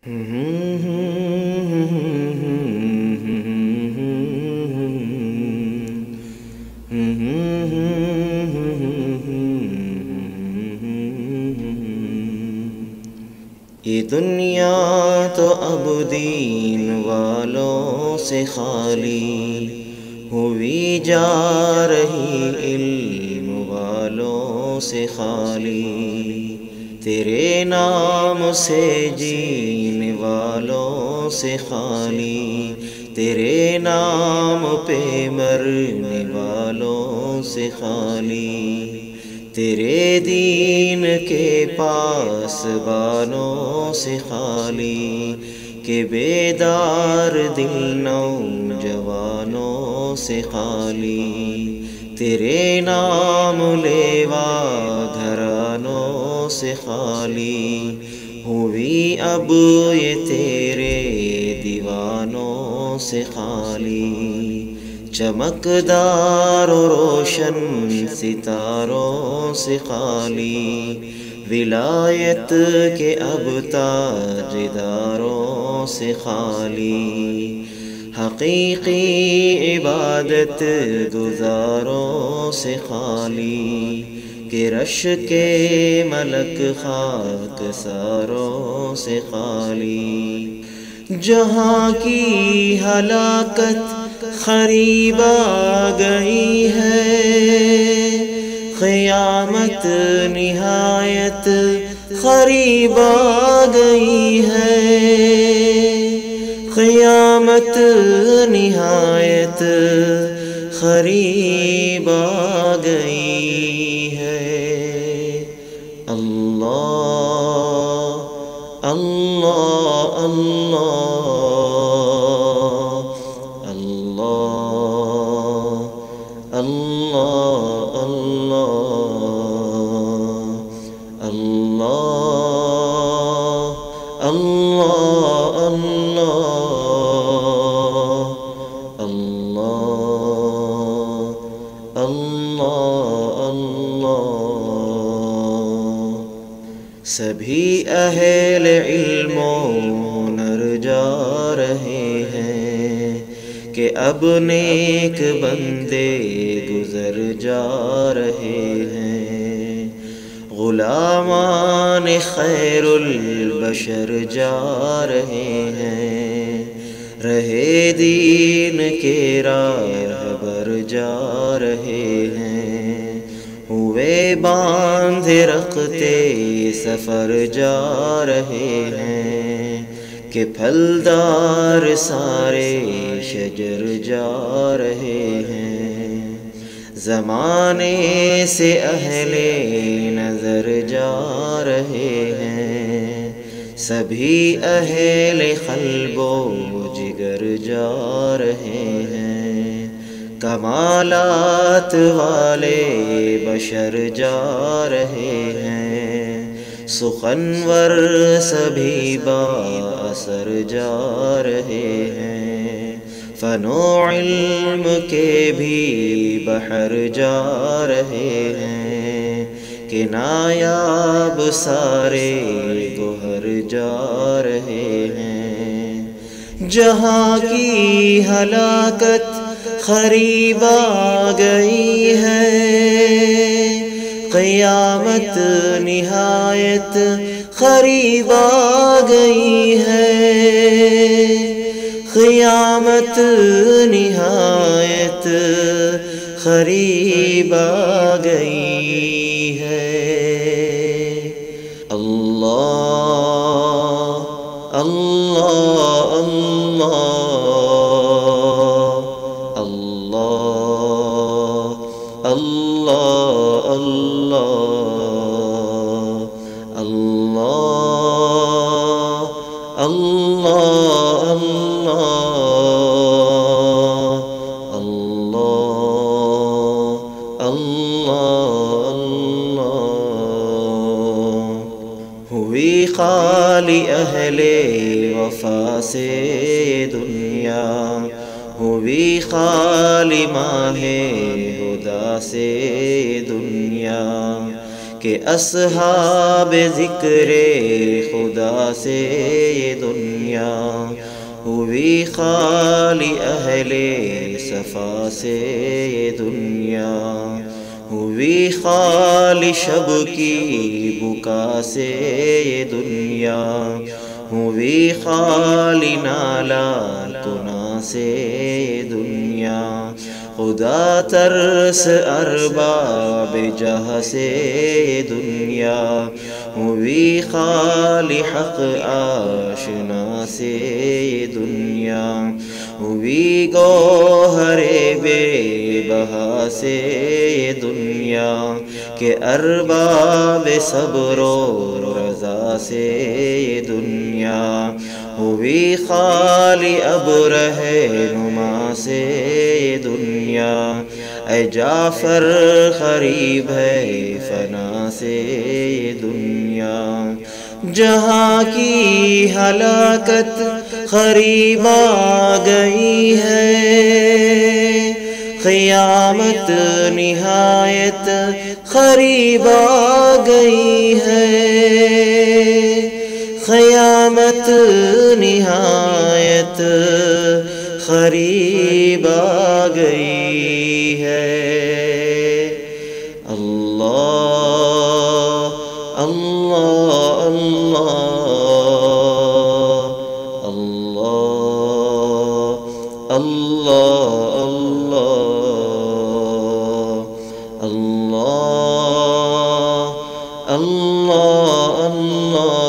یہ دنیا تو اب دین والوں سے خالی ہوئی جا رہی، علم والوں سے خالی، تیرے نام سے جینے والوں سے خالی، تیرے نام پہ مرنے والوں سے خالی، تیرے دین کے پاس بانوں سے خالی، کہ بیدار دل نوجوانوں سے خالی، تیرے نام لیوا گھرانوں سے خالی، ہوئی اب یہ تیرے دیوانوں سے خالی، چمکدار و روشن ستاروں سے خالی، ولایت کے اب تاجداروں سے خالی، حقیقی عبادت گزاروں سے خالی، کہ رش کے ملک خاک ساروں سے خالی، جہاں کی ہلاکت قریب آ گئی ہے، قیامت نہایت قریب آ گئی ہے، قیامت نہایت قریب آ گئی ہے۔ اللہ اللہ اللہ اللہ اللہ اللہ اللہ اللہ اللہ اللہ۔ سبھی اہل علم و ہنر جا رہے ہیں، کہ اب نیک بندے گزر جا رہے ہیں، غلامان خیر البشر جا رہے ہیں، رہے دین کے راہبر جا رہے ہیں، ہوئے باندھے رکھتے سفر جا رہے ہیں، کہ پھلدار سارے شجر جا رہے ہیں، زمانے سے اہل نظر جا رہے ہیں، سبھی اہل قلب و جگر جا رہے ہیں، کمالات والے بشر جا رہے ہیں، سخنور سبھی با اثر جا رہے ہیں، فن و علم کے بھی بحر جا رہے ہیں، کہ نایاب سارے گوہر جا رہے ہیں، جہاں کی ہلاکت قریب آ گئی ہے، قیامت نہایت قریب آ گئی ہے، قیامت نہایت قریب آ گئی ہے۔ اللہ اللہ اللہ اللہ اللہ اللہ اللہ اللہ اللہ اللہ۔ ہوئی خالی اہل وفا سے دنیا، ہوئی خالی ماہ ہدیٰ سے دنیا، کہ اصحاب ذکر خدا سے یہ دنیا ہوئی خالی، اہل صفا سے یہ دنیا ہوئی خالی، شب کی بکا سے یہ دنیا ہوئی خالی، نالا کنا سے یہ دنیا خدا ترس ارباب جہاں سے یہ دنیا ہوئی خالی، حق آشنا سے یہ دنیا ہوئی گوہر بے بہا سے یہ دنیا کہ ارباب صبر و رضا سے یہ دنیا ہوئی خالی، اب رہنما سے یہ دنیا اے جعفر قریب ہے فنا سے یہ دنیا جہاں کی ہلاکت قریب آ گئی ہے، قیامت نہایت قریب آ گئی ہے، قیامت نہایت قریب آ گئی ہے۔ اللہ اللہ اللہ اللہ اللہ اللہ اللہ اللہ اللہ